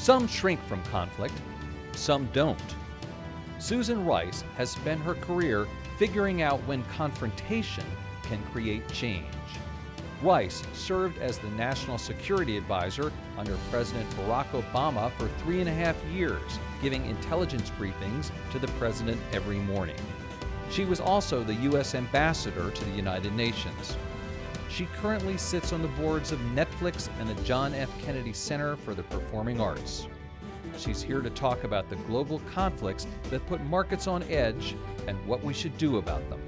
Some shrink from conflict, some don't. Susan Rice has spent her career figuring out when confrontation can create change. Rice served as the National Security Advisor under President Barack Obama for 3.5 years, giving intelligence briefings to the president every morning. She was also the U.S. Ambassador to the United Nations. She currently sits on the boards of Netflix and the John F. Kennedy Center for the Performing Arts. She's here to talk about the global conflicts that put markets on edge and what we should do about them.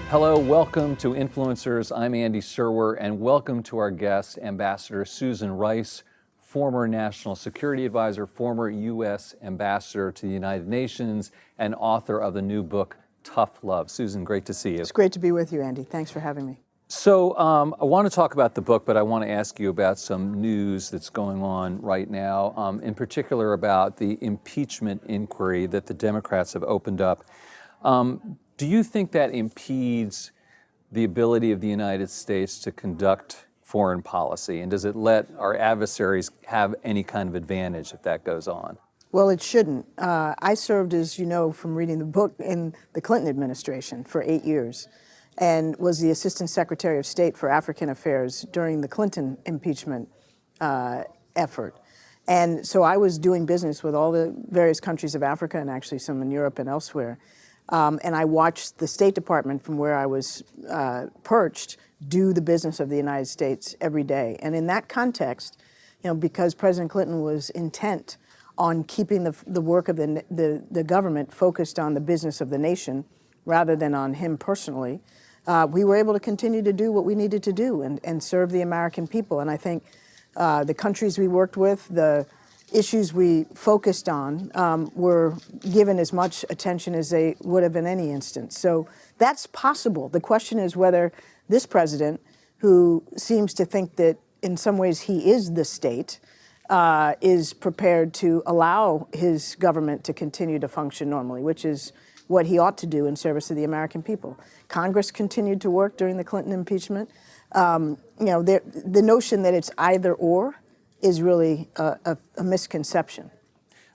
Hello, welcome to Influencers. I'm Andy Serwer, and welcome to our guest, Ambassador Susan Rice, former National Security Advisor, former U.S. Ambassador to the United Nations, and author of the new book, Tough Love. Susan, great to see you. It's great to be with you, Andy. Thanks for having me. So I want to talk about the book, but I want to ask you about some news that's going on right now, in particular about the impeachment inquiry that the Democrats have opened up. Do you think that impedes the ability of the United States to conduct foreign policy? And does it let our adversaries have any kind of advantage if that goes on? Well, it shouldn't. I served, as you know from reading the book, in the Clinton administration for 8 years and was the Assistant Secretary of State for African Affairs during the Clinton impeachment effort. And so I was doing business with all the various countries of Africa and actually some in Europe and elsewhere. And I watched the State Department from where I was perched do the business of the United States every day. And in that context, you know, because President Clinton was intent on keeping the work of the government focused on the business of the nation rather than on him personally, we were able to continue to do what we needed to do and serve the American people. And I think the countries we worked with, the issues we focused on were given as much attention as they would have in any instance. So that's possible. The question is whether this president, who seems to think that in some ways he is the state, is prepared to allow his government to continue to function normally, which is what he ought to do in service of the American people. Congress continued to work during the Clinton impeachment. You know, the notion that it's either or is really a misconception.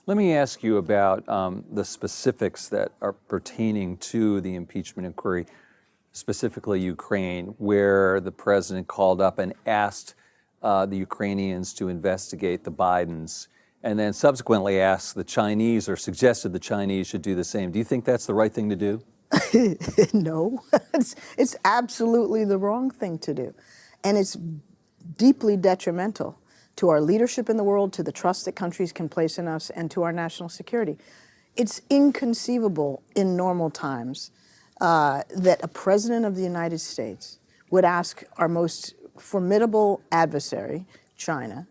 Let me ask you about the specifics that are pertaining to the impeachment inquiry, specifically Ukraine, where the president called up and asked the Ukrainians to investigate the Bidens, and then subsequently asked the Chinese or suggested the Chinese should do the same. Do you think that's the right thing to do? No, it's absolutely the wrong thing to do. And it's deeply detrimental to our leadership in the world, to the trust that countries can place in us, and to our national security. It's inconceivable in normal times that a president of the United States would ask our most formidable adversary, China,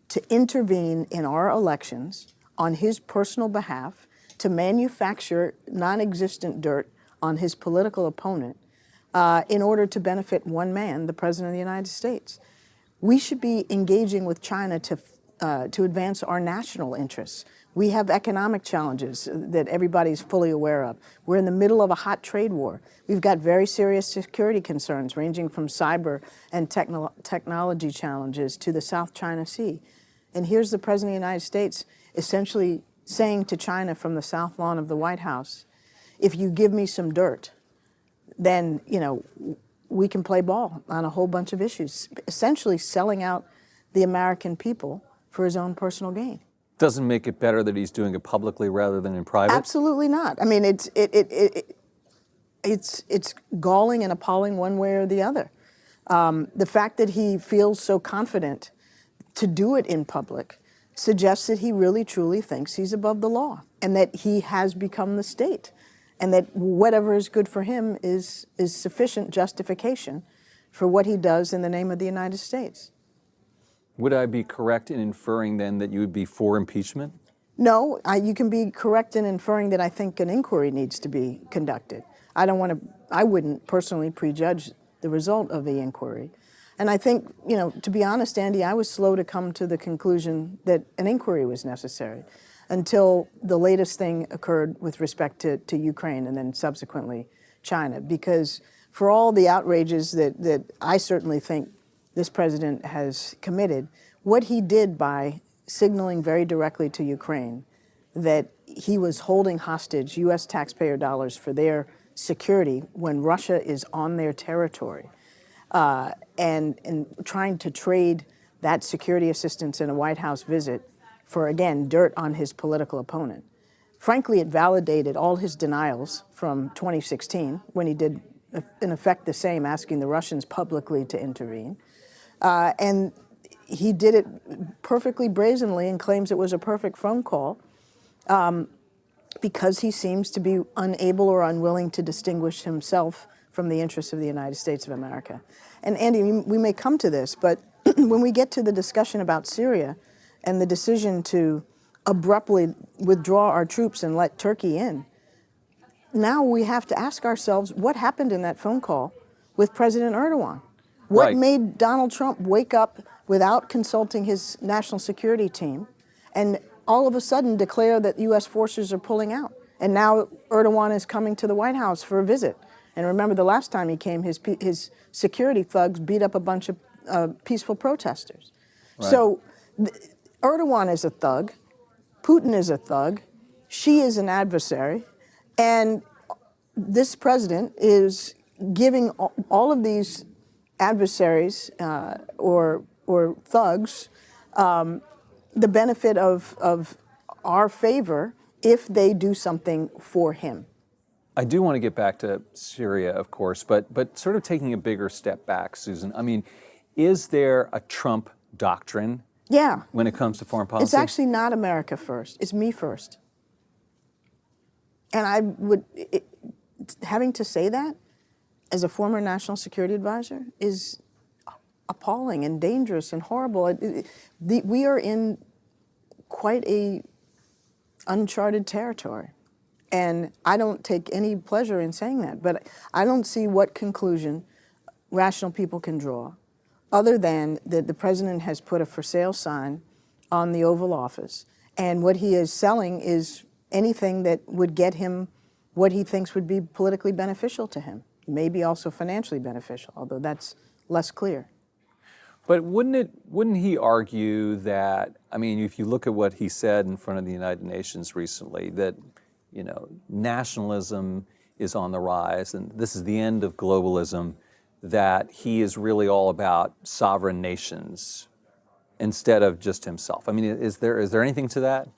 to intervene in our elections on his personal behalf, to manufacture non-existent dirt on his political opponent in order to benefit one man, the President of the United States. We should be engaging with China to advance our national interests. We have economic challenges that everybody's fully aware of. We're in the middle of a hot trade war. We've got very serious security concerns ranging from cyber and technology challenges to the South China Sea. And here's the President of the United States essentially saying to China from the South Lawn of the White House, if you give me some dirt, then, you know, we can play ball on a whole bunch of issues, essentially selling out the American people for his own personal gain. Doesn't make it better that he's doing it publicly rather than in private? Absolutely not. I mean, it's galling and appalling one way or the other. The fact that he feels so confident to do it in public suggests that he really truly thinks he's above the law and that he has become the state, and that whatever is good for him is sufficient justification for what he does in the name of the United States. Would I be correct in inferring then that you would be for impeachment? No, you can be correct in inferring that I think an inquiry needs to be conducted. I wouldn't personally prejudge the result of the inquiry. And I think, you know, to be honest, Andy, I was slow to come to the conclusion that an inquiry was necessary. until the latest thing occurred with respect to Ukraine and then subsequently China. Because for all the outrages that I certainly think this president has committed, what he did by signaling very directly to Ukraine that he was holding hostage U.S. taxpayer dollars for their security when Russia is on their territory, and trying to trade that security assistance in a White House visit for, again, dirt on his political opponent. Frankly, it validated all his denials from 2016, when he did, in effect, the same, asking the Russians publicly to intervene. And he did it perfectly brazenly and claims it was a perfect phone call, because he seems to be unable or unwilling to distinguish himself from the interests of the United States of America. And Andy, we may come to this, but when we get to the discussion about Syria and the decision to abruptly withdraw our troops and let Turkey in, now we have to ask ourselves what happened in that phone call with President Erdogan. What made Donald Trump wake up without consulting his national security team and all of a sudden declare that U.S. forces are pulling out? And now Erdogan is coming to the White House for a visit. And remember, the last time he came, his security thugs beat up a bunch of peaceful protesters. Right. So Erdogan is a thug, Putin is a thug, she is an adversary, and this president is giving all of these adversaries or thugs the benefit of our favor if they do something for him. I do want to get back to Syria, of course, but sort of taking a bigger step back, Susan. I mean, is there a Trump doctrine? Yeah. When it comes to foreign policy? It's actually not America first. It's me first. And I would, having to say that as a former national security advisor is appalling and dangerous and horrible. We are in quite a uncharted territory. And I don't take any pleasure in saying that, but I don't see what conclusion rational people can draw other than that the president has put a for sale sign on the Oval Office. And what he is selling is anything that would get him what he thinks would be politically beneficial to him, maybe also financially beneficial, although that's less clear. But wouldn't he argue that, I mean, if you look at what he said in front of the United Nations recently, that, you know, nationalism is on the rise and this is the end of globalism, that he is really all about sovereign nations instead of just himself? I mean, is there anything to that?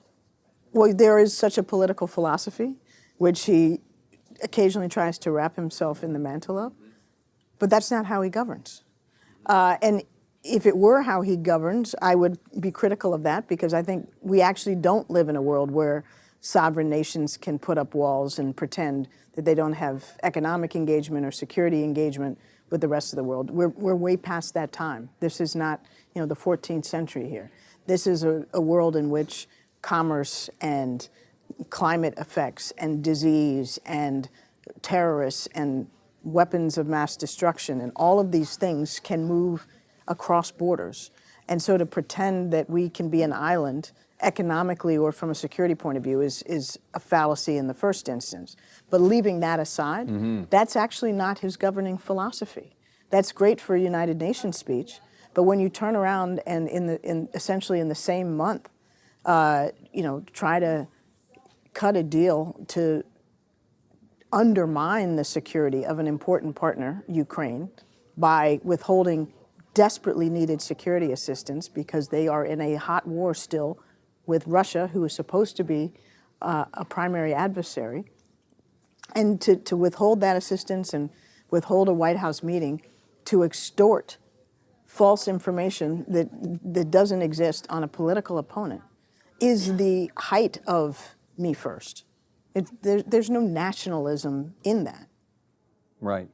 Well, there is such a political philosophy, which he occasionally tries to wrap himself in the mantle of, but that's not how he governs. And if it were how he governs, I would be critical of that, because I think we actually don't live in a world where sovereign nations can put up walls and pretend that they don't have economic engagement or security engagement with the rest of the world. We're way past that time. This is not, you know, the 14th century here. This is a world in which commerce and climate effects and disease and terrorists and weapons of mass destruction and all of these things can move across borders. And so to pretend that we can be an island economically or from a security point of view is a fallacy in the first instance. But leaving that aside, that's actually not his governing philosophy. That's great for a United Nations speech, but when you turn around and essentially in the same month, you know, try to cut a deal to undermine the security of an important partner, Ukraine, by withholding desperately needed security assistance because they are in a hot war still with Russia, who is supposed to be a primary adversary, and to withhold that assistance and withhold a White House meeting to extort false information that doesn't exist on a political opponent is the height of me first. There's no nationalism in that. Right.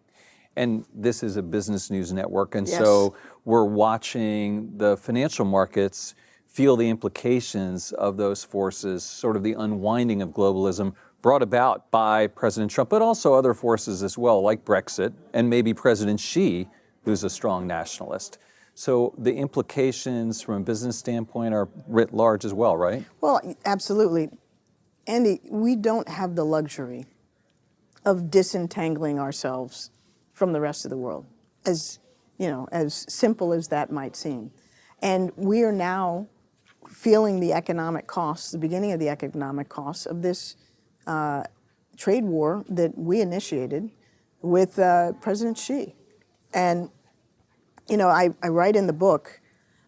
And this is a business news network, and Yes. so we're watching the financial markets feel the implications of those forces, sort of the unwinding of globalism brought about by President Trump, but also other forces as well, like Brexit, and maybe President Xi, who's a strong nationalist. So the implications from a business standpoint are writ large as well, right? Well, absolutely. Andy, we don't have the luxury of disentangling ourselves from the rest of the world, as as simple as that might seem. And we are now feeling the economic costs, the beginning of the economic costs of this trade war that we initiated with President Xi. And I write in the book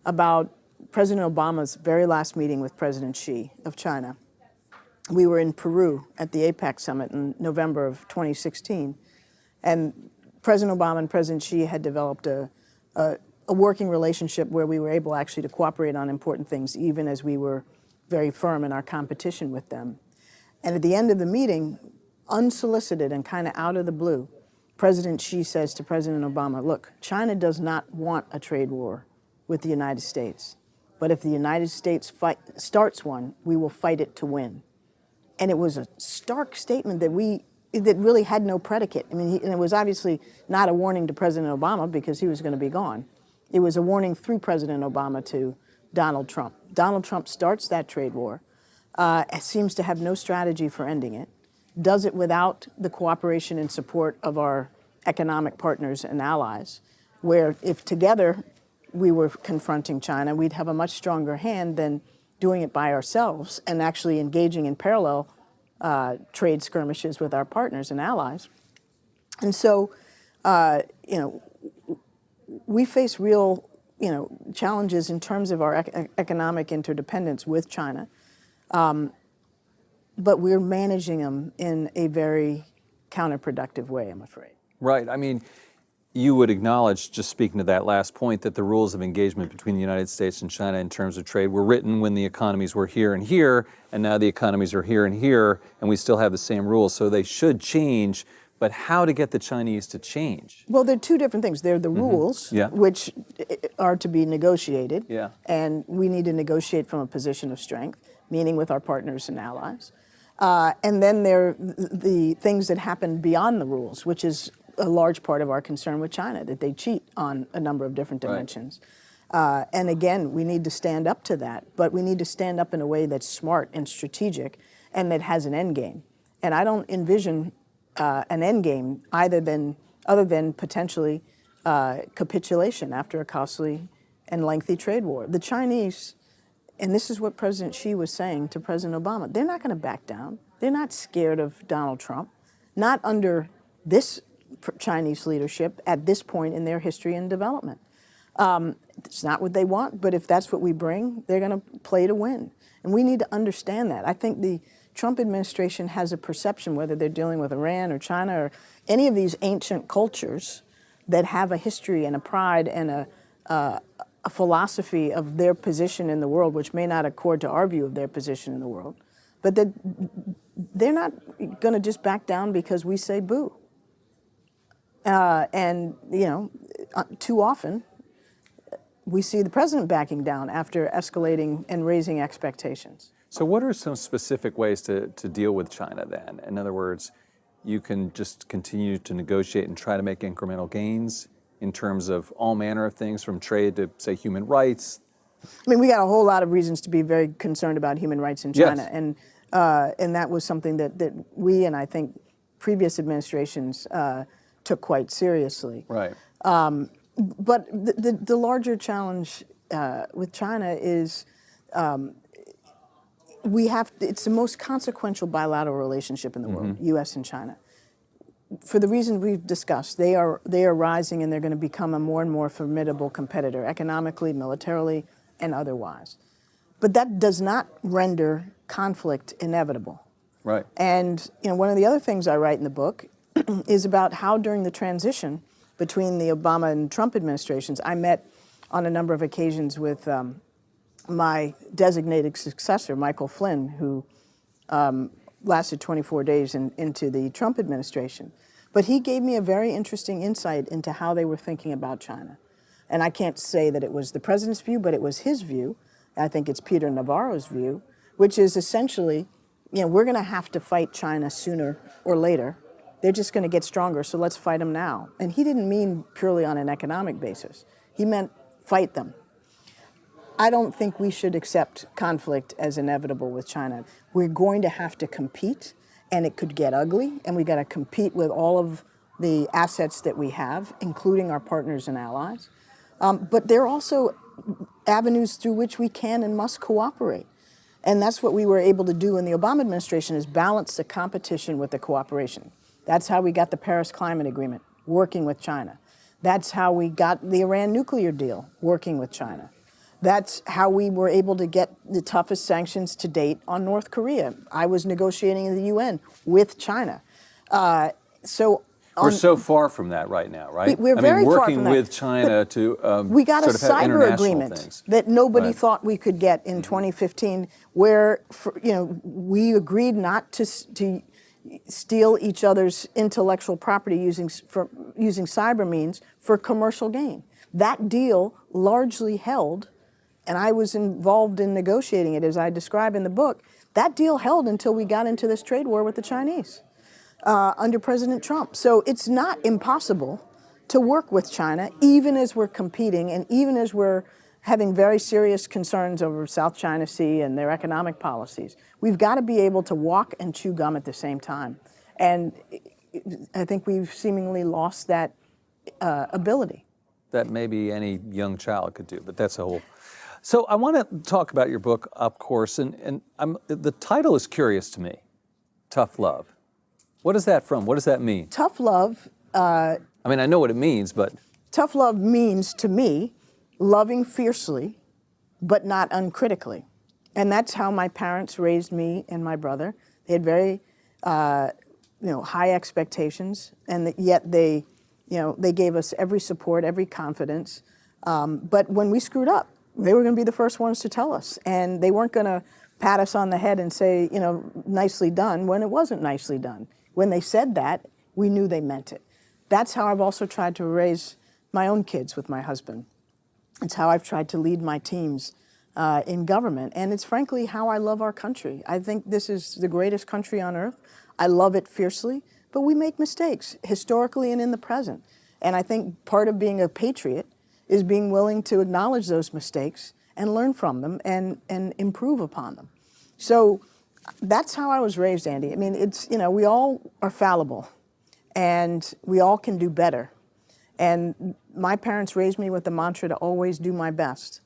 about President Obama's very last meeting with President Xi of China. We were in Peru at the APEC summit in November of 2016, and President Obama and President Xi had developed a working relationship where we were able actually to cooperate on important things, even as we were very firm in our competition with them. And at the end of the meeting, unsolicited and kind of out of the blue, President Xi says to President Obama, look, China does not want a trade war with the United States, but if the United States starts one, we will fight it to win. And it was a stark statement that really had no predicate. I mean, and it was obviously not a warning to President Obama because he was going to be gone. It was a warning through President Obama to Donald Trump. Donald Trump starts that trade war, seems to have no strategy for ending it, does it without the cooperation and support of our economic partners and allies, where if together we were confronting China, we'd have a much stronger hand than doing it by ourselves and actually engaging in parallel trade skirmishes with our partners and allies. And so, we face real, challenges in terms of our economic interdependence with China, but we're managing them in a very counterproductive way, I'm afraid. Right. I mean, you would acknowledge, just speaking to that last point, that the rules of engagement between the United States and China in terms of trade were written when the economies were here and here, and now the economies are here and here, and we still have the same rules, so they should change. But how to get the Chinese to change? Well, they're two different things. They're the rules, which are to be negotiated, and we need to negotiate from a position of strength, meaning with our partners and allies. And then there are the things that happen beyond the rules, which is a large part of our concern with China, that they cheat on a number of different dimensions. And again, we need to stand up to that, but we need to stand up in a way that's smart and strategic and that has an end game. And I don't envision an end game other than potentially capitulation after a costly and lengthy trade war. The Chinese, and this is what President Xi was saying to President Obama, they're not going to back down. They're not scared of Donald Trump, not under this Chinese leadership at this point in their history and development. It's not what they want, but if that's what we bring, they're going to play to win. And we need to understand that. I think the Trump administration has a perception, whether they're dealing with Iran or China or any of these ancient cultures that have a history and a pride and a philosophy of their position in the world, which may not accord to our view of their position in the world, but that they're not going to just back down because we say boo. And, too often we see the president backing down after escalating and raising expectations. So what are some specific ways to deal with China then? In other words, you can just continue to negotiate and try to make incremental gains in terms of all manner of things, from trade to, say, human rights. I mean, we got a whole lot of reasons to be very concerned about human rights in China. Yes. And that was something that we and I think previous administrations took quite seriously. Right. But the larger challenge with China is it's the most consequential bilateral relationship in the world, U.S. and China. For the reasons we've discussed, they are rising and they're going to become a more and more formidable competitor, economically, militarily, and otherwise. But that does not render conflict inevitable. Right. And one of the other things I write in the book is about how during the transition between the Obama and Trump administrations, I met on a number of occasions with my designated successor, Michael Flynn, who lasted 24 days into the Trump administration. But he gave me a very interesting insight into how they were thinking about China. And I can't say that it was the president's view, but it was his view. I think it's Peter Navarro's view, which is essentially, we're going to have to fight China sooner or later. They're just going to get stronger, so let's fight them now. And he didn't mean purely on an economic basis. He meant fight them. I don't think we should accept conflict as inevitable with China. We're going to have to compete, and it could get ugly, and we got to compete with all of the assets that we have, including our partners and allies. But there are also avenues through which we can and must cooperate. And that's what we were able to do in the Obama administration, is balance the competition with the cooperation. That's how we got the Paris Climate Agreement, working with China. That's how we got the Iran nuclear deal, working with China. That's how we were able to get the toughest sanctions to date on North Korea. I was negotiating in the UN with China. We're so far from that right now, right? We're very far from that. Working with China to we got sort a of have cyber international agreement things. that nobody Right. thought we could get in 2015, where we agreed not to steal each other's intellectual property using cyber means for commercial gain. That deal largely held, and I was involved in negotiating it, as I describe in the book. That deal held until we got into this trade war with the Chinese under President Trump. So it's not impossible to work with China, even as we're competing and even as we're having very serious concerns over South China Sea and their economic policies. We've got to be able to walk and chew gum at the same time. And I think we've seemingly lost that ability. That maybe any young child could do, but that's a whole. So I want to talk about your book, of course, and the title is curious to me, Tough Love. What is that from? What does that mean? Tough love. I mean, I know what it means, but. Tough love means, to me, loving fiercely, but not uncritically. And that's how my parents raised me and my brother. They had very, high expectations, and yet they gave us every support, every confidence. But when we screwed up, they were going to be the first ones to tell us, and they weren't going to pat us on the head and say, nicely done, when it wasn't nicely done. When they said that, we knew they meant it. That's how I've also tried to raise my own kids with my husband. It's how I've tried to lead my teams in government. And it's frankly how I love our country. I think this is the greatest country on earth. I love it fiercely, but we make mistakes historically and in the present. And I think part of being a patriot is being willing to acknowledge those mistakes and learn from them and improve upon them. So that's how I was raised, Andy. I mean, it's, we all are fallible and we all can do better. And my parents raised me with the mantra to always do my best.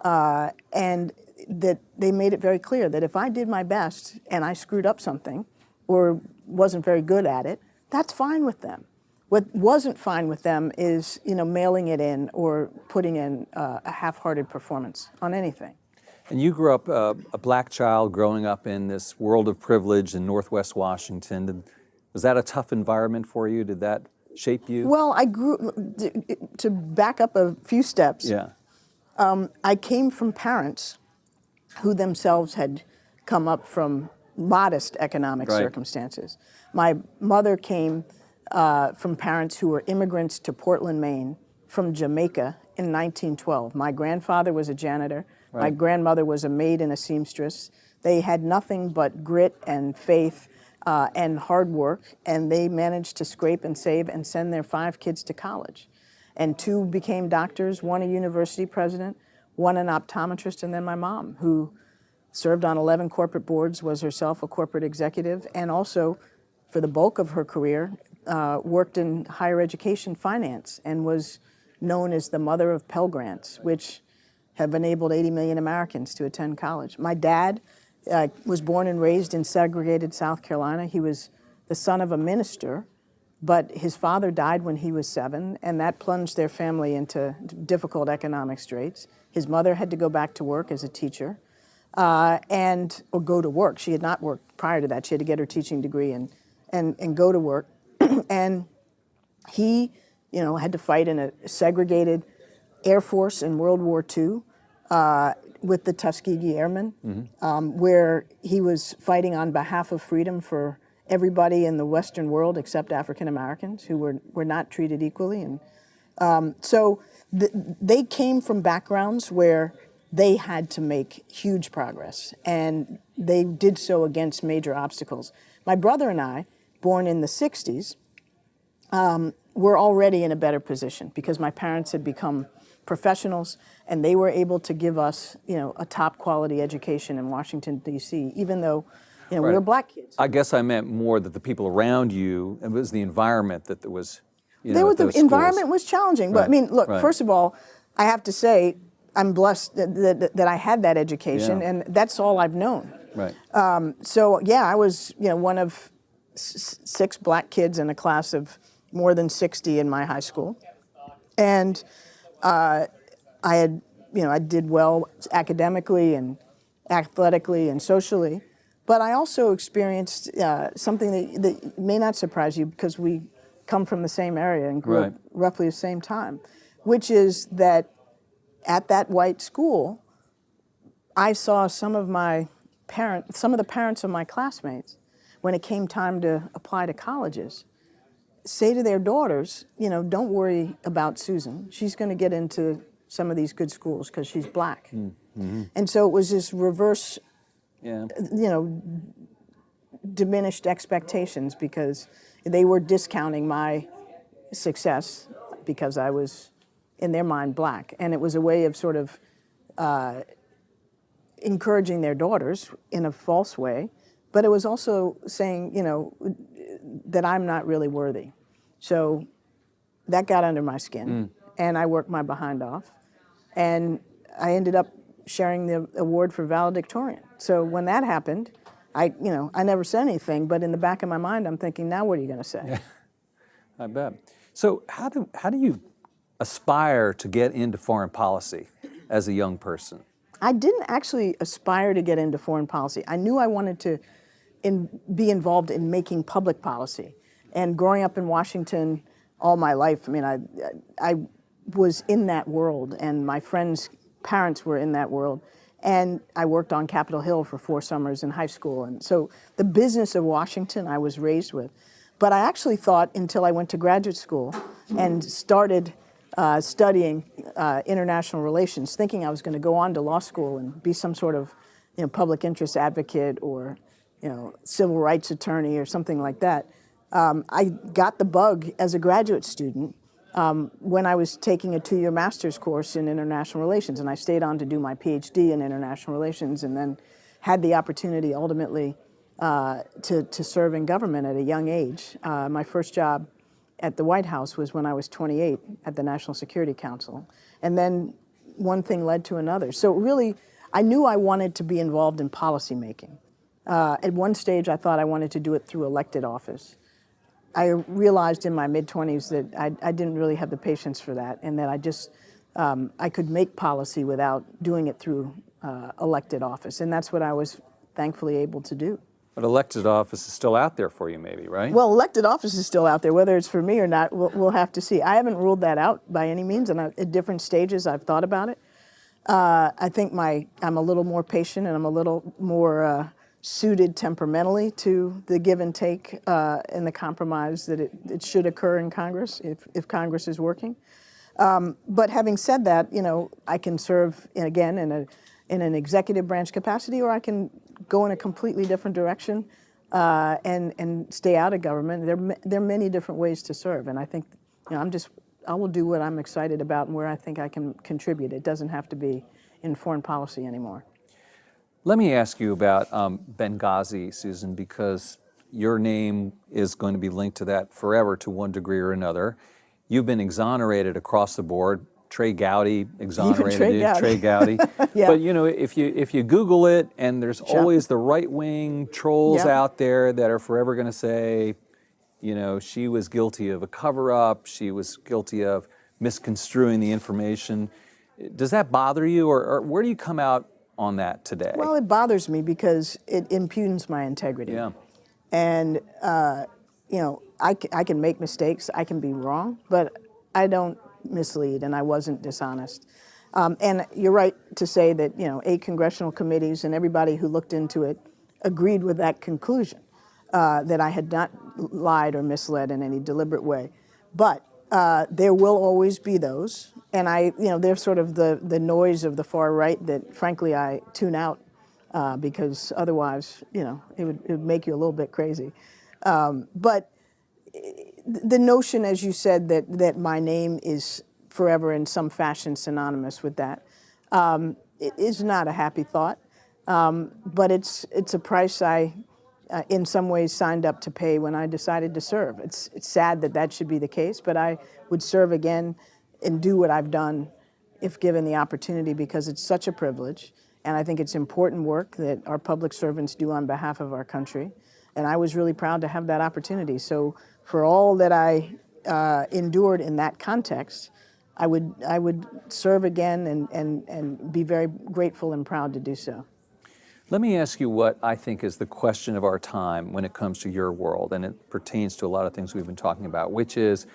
And that they made it very clear that if I did my best and I screwed up something or wasn't very good at it, that's fine with them. What wasn't fine with them is, mailing it in or putting in a half-hearted performance on anything. And you grew up a black child growing up in this world of privilege in Northwest Washington. Was that a tough environment for you? Did that shape you? Well, I grew, to back up a few steps, Yeah. I came from parents who themselves had come up from modest economic circumstances. My mother came from parents who were immigrants to Portland, Maine, from Jamaica in 1912. My grandfather was a janitor. Right. My grandmother was a maid and a seamstress. They had nothing but grit and faith and hard work, and they managed to scrape and save and send their 5 kids to college. And 2 became doctors, 1 a university president, 1 an optometrist, and then my mom, who served on 11 corporate boards, was herself a corporate executive, and also, for the bulk of her career, worked in higher education finance and was known as the mother of Pell Grants, which have enabled 80 million Americans to attend college. My dad was born and raised in segregated South Carolina. He was the son of a minister, but his father died when he was 7, and that plunged their family into difficult economic straits. His mother had to go back to work as a teacher, or go to work. She had not worked prior to that. She had to get her teaching degree and go to work. And he, had to fight in a segregated Air Force in World War II with the Tuskegee Airmen, where he was fighting on behalf of freedom for everybody in the Western world except African Americans, who were not treated equally. And so they came from backgrounds where they had to make huge progress, and they did so against major obstacles. My brother and I, born in the 60s, were already in a better position because my parents had become professionals, and they were able to give us, a top quality education in Washington, D.C., even though, we Right. were black kids. I guess I meant more that the people around you, it was the environment that there was, The environment was challenging. But I Right, mean, look, right. first of all, I have to say, I'm blessed that I had that education, Yeah. and that's all I've known. Right. So yeah, I was one of six black kids in a class of more than 60 in my high school, and I had I did well academically and athletically and socially, but I also experienced something that may not surprise you because we come from the same area and grew up Right. roughly the same time, which is that at that white school, I saw some of the parents of my classmates, when it came time to apply to colleges, say to their daughters, don't worry about Susan. She's going to get into some of these good schools because she's black. Mm-hmm. And so it was this reverse, Yeah. diminished expectations because they were discounting my success because I was, in their mind, black. And it was a way of sort of encouraging their daughters in a false way, but it was also saying, that I'm not really worthy. So that got under my skin, and I worked my behind off, and I ended up sharing the award for valedictorian. So when that happened, I never said anything, but in the back of my mind, I'm thinking, now what are you going to say? Yeah. I bet. So how do you aspire to get into foreign policy as a young person? I didn't actually aspire to get into foreign policy. I knew I wanted to be involved in making public policy. And growing up in Washington all my life, I mean, I was in that world, and my friends' parents were in that world. And I worked on Capitol Hill for 4 summers in high school. And so the business of Washington I was raised with. But I actually thought, until I went to graduate school and started studying international relations, thinking I was going to go on to law school and be some sort of public interest advocate or civil rights attorney or something like that. I got the bug as a graduate student when I was taking a 2-year master's course in international relations, and I stayed on to do my PhD in international relations, and then had the opportunity ultimately to serve in government at a young age. My first job at the White House was when I was 28 at the National Security Council, and then one thing led to another. So really, I knew I wanted to be involved in policy making. At one stage, I thought I wanted to do it through elected office. I realized in my mid-20s that I didn't really have the patience for that, and that I could make policy without doing it through elected office, and that's what I was thankfully able to do. But elected office is still out there for you, maybe, right? Well, elected office is still out there. Whether it's for me or not, we'll have to see. I haven't ruled that out by any means, and at different stages I've thought about it. I think I'm a little more patient, and I'm a little more suited temperamentally to the give and take and the compromise that it should occur in Congress if Congress is working. But having said that, I can serve again in an executive branch capacity, or I can go in a completely different direction and stay out of government. There are many different ways to serve, and I think I will do what I'm excited about and where I think I can contribute. It doesn't have to be in foreign policy anymore. Let me ask you about Benghazi, Susan, because your name is going to be linked to that forever to one degree or another. You've been exonerated across the board. Trey Gowdy exonerated Trey you. Gowdy. Trey Gowdy. Yeah. But if you Google it, and there's always the right-wing trolls out there that are forever going to say, she was guilty of a cover-up. She was guilty of misconstruing the information. Does that bother you, or where do you come out on that today? Well, it bothers me because it impugns my integrity. Yeah. And, I can make mistakes, I can be wrong, but I don't mislead, and I wasn't dishonest. And you're right to say that, 8 congressional committees and everybody who looked into it agreed with that conclusion, that I had not lied or misled in any deliberate way. But there will always be those, and they're sort of the noise of the far right that, frankly, I tune out because otherwise, it would make you a little bit crazy. But the notion, as you said, that my name is forever in some fashion synonymous with that. It is not a happy thought, but it's a price I, in some ways, signed up to pay when I decided to serve. It's sad that that should be the case, but I would serve again and do what I've done if given the opportunity, because it's such a privilege, and I think it's important work that our public servants do on behalf of our country, and I was really proud to have that opportunity. So for all that I endured in that context, I would serve again and be very grateful and proud to do so. Let me ask you what I think is the question of our time when it comes to your world, and it pertains to a lot of things we've been talking about, which is,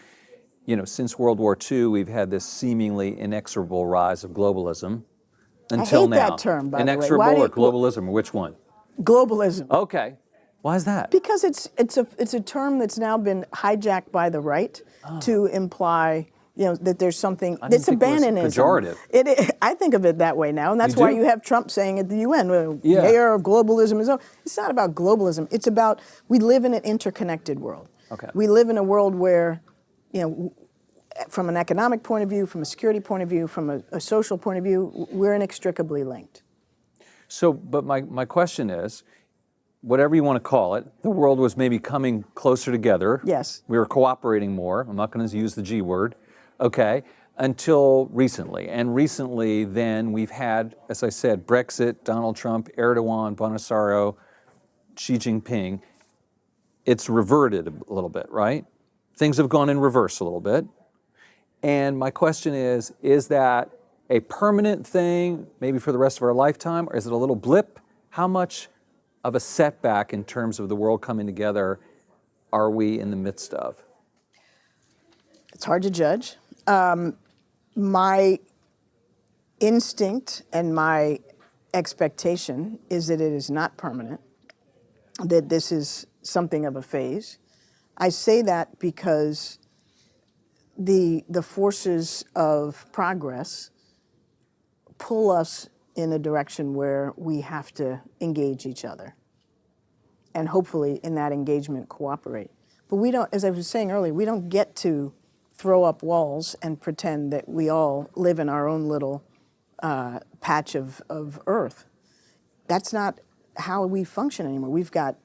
you know, since World War II, we've had this seemingly inexorable rise of globalism until now. I hate that term, by the way. Inexorable or globalism, or which one? Globalism. Okay. Why is that? Because it's a term that's now been hijacked by the right to imply, you know, that there's something. It's abandonism. Pejorative. I think of it that way now, and that's why you have Trump saying at the UN, the Yeah. era of globalism is over. It's not about globalism. It's about, we live in an interconnected world. Okay. We live in a world where, you know, from an economic point of view, from a security point of view, from a social point of view, we're inextricably linked. So, but my question is, whatever you want to call it, the world was maybe coming closer together. Yes. We were cooperating more. I'm not going to use the G word. Okay. Until recently. And recently, then, we've had, as I said, Brexit, Donald Trump, Erdogan, Bolsonaro, Xi Jinping. It's reverted a little bit, right? Things have gone in reverse a little bit. And my question is that a permanent thing, maybe for the rest of our lifetime, or is it a little blip? How much of a setback in terms of the world coming together are we in the midst of? It's hard to judge. My instinct and my expectation is that it is not permanent, that this is something of a phase. I say that because the forces of progress pull us in a direction where we have to engage each other and hopefully in that engagement cooperate. But we don't, as I was saying earlier, we don't get to throw up walls and pretend that we all live in our own little patch of earth. That's not how we function anymore. We've got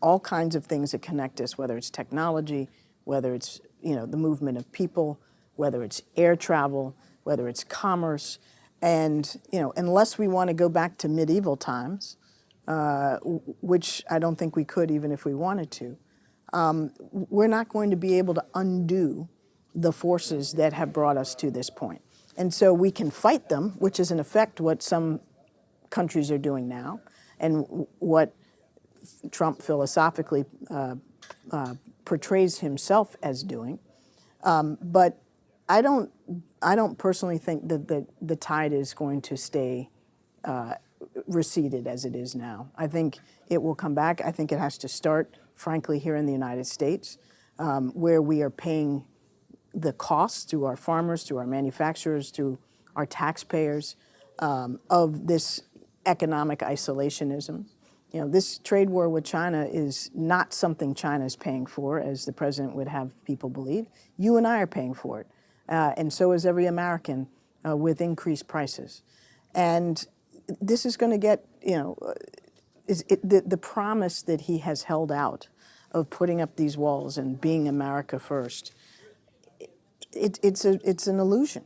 all kinds of things that connect us, whether it's technology, whether it's, you know, the movement of people, whether it's air travel, whether it's commerce. And, you know, unless we want to go back to medieval times, which I don't think we could even if we wanted to, we're not going to be able to undo the forces that have brought us to this point. And so we can fight them, which is in effect what some countries are doing now, and what Trump philosophically portrays himself as doing. But I don't personally think that the tide is going to stay receded as it is now. I think it will come back. I think it has to start, frankly, here in the United States, where we are paying the costs to our farmers, to our manufacturers, to our taxpayers of this economic isolationism. You know, this trade war with China is not something China is paying for, as the president would have people believe. You and I are paying for it, and so is every American with increased prices. And this is going to get, you know, the promise that he has held out of putting up these walls and being America first, it's an illusion,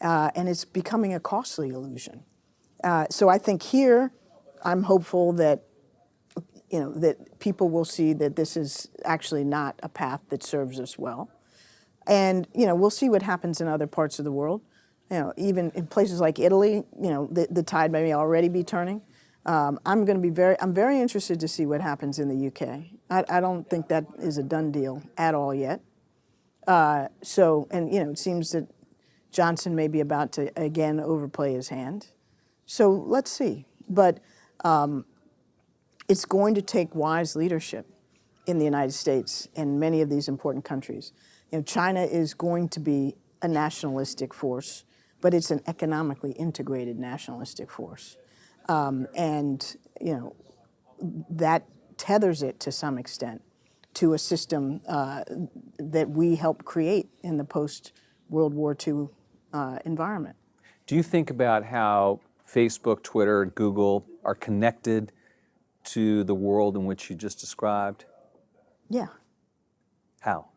and it's becoming a costly illusion. So I think here, I'm hopeful that, you know, that people will see that this is actually not a path that serves us well. And, you know, we'll see what happens in other parts of the world. You know, even in places like Italy, you know, the tide may already be turning. I'm very interested to see what happens in the UK. I don't think that is a done deal at all yet. And, you know, it seems that Johnson may be about to again overplay his hand. So let's see. But it's going to take wise leadership in the United States and many of these important countries. You know, China is going to be a nationalistic force, but it's an economically integrated nationalistic force. And, you know, that tethers it to some extent to a system that we helped create in the World War II environment. Do you think about how Facebook, Twitter, and Google are connected to the world in which you just described? Yeah. How?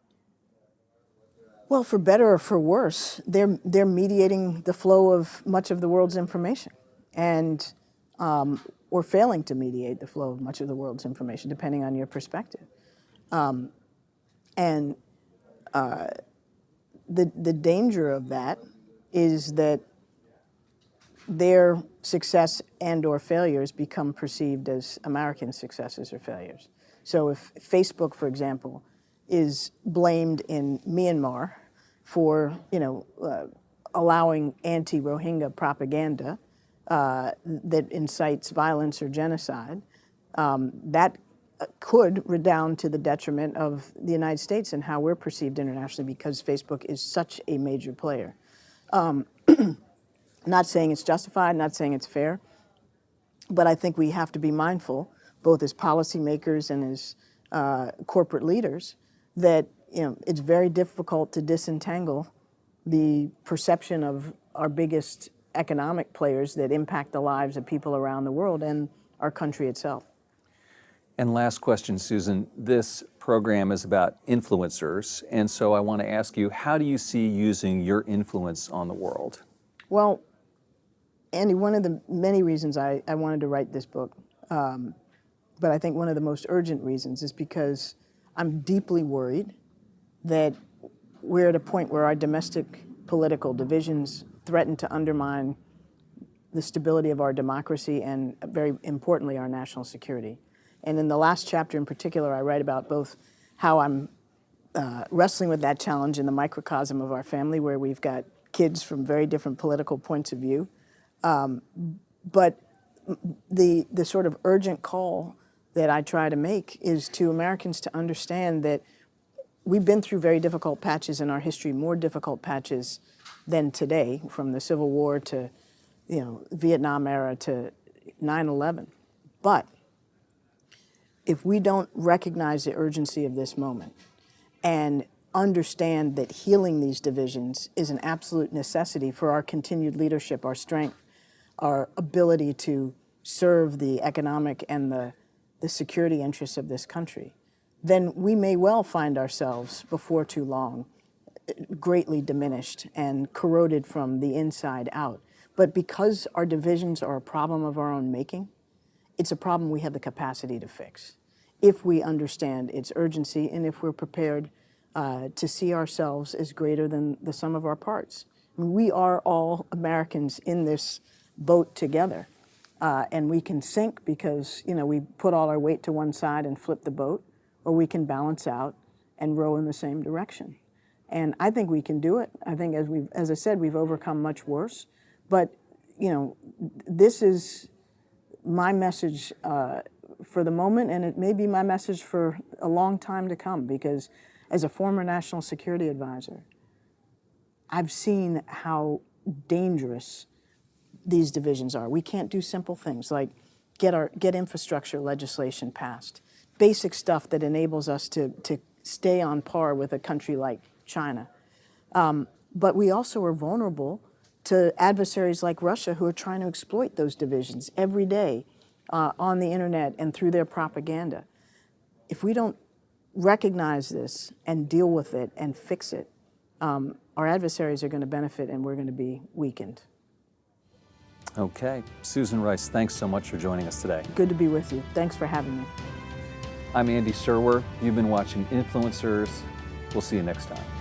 Well, for better or for worse, they're mediating the flow of much of the world's information, and or failing to mediate the flow of much of the world's information, depending on your perspective. And the danger of that is that their success and or failures become perceived as American successes or failures. So if Facebook, for example, is blamed in Myanmar for, allowing anti-Rohingya propaganda that incites violence or genocide, that could redound to the detriment of the United States and how we're perceived internationally, because Facebook is such a major player. Not saying it's justified, not saying it's fair, but I think we have to be mindful, both as policymakers and as corporate leaders, that it's very difficult to disentangle the perception of our biggest economic players that impact the lives of people around the world and our country itself. And last question, Susan. This program is about influencers, and so I want to ask you, how do you see using your influence on the world? Well, Andy, one of the many reasons I wanted to write this book, but I think one of the most urgent reasons is because I'm deeply worried that we're at a point where our domestic political divisions threaten to undermine the stability of our democracy and, very importantly, our national security. And in the last chapter in particular, I write about both how I'm wrestling with that challenge in the microcosm of our family, where we've got kids from very different political points of view. But the sort of urgent call that I try to make is to Americans to understand that we've been through very difficult patches in our history, more difficult patches than today, from the Civil War to Vietnam era to 9/11. But if we don't recognize the urgency of this moment and understand that healing these divisions is an absolute necessity for our continued leadership, our strength, our ability to serve the economic and the security interests of this country, then we may well find ourselves before too long greatly diminished and corroded from the inside out. But because our divisions are a problem of our own making, it's a problem we have the capacity to fix if we understand its urgency and if we're prepared to see ourselves as greater than the sum of our parts. I mean, we are all Americans in this boat together, and we can sink because we put all our weight to one side and flip the boat, or we can balance out and row in the same direction. And I think we can do it. I think, as I said, we've overcome much worse. But this is my message for the moment, and it may be my message for a long time to come, because as a former national security advisor, I've seen how dangerous these divisions are. We can't do simple things like get infrastructure legislation passed, basic stuff that enables us to stay on par with a country like China. But we also are vulnerable to adversaries like Russia, who are trying to exploit those divisions every day on the internet and through their propaganda. If we don't recognize this and deal with it and fix it, our adversaries are going to benefit and we're going to be weakened. Okay. Susan Rice, thanks so much for joining us today. Good to be with you. Thanks for having me. I'm Andy Serwer. You've been watching Influencers. We'll see you next time.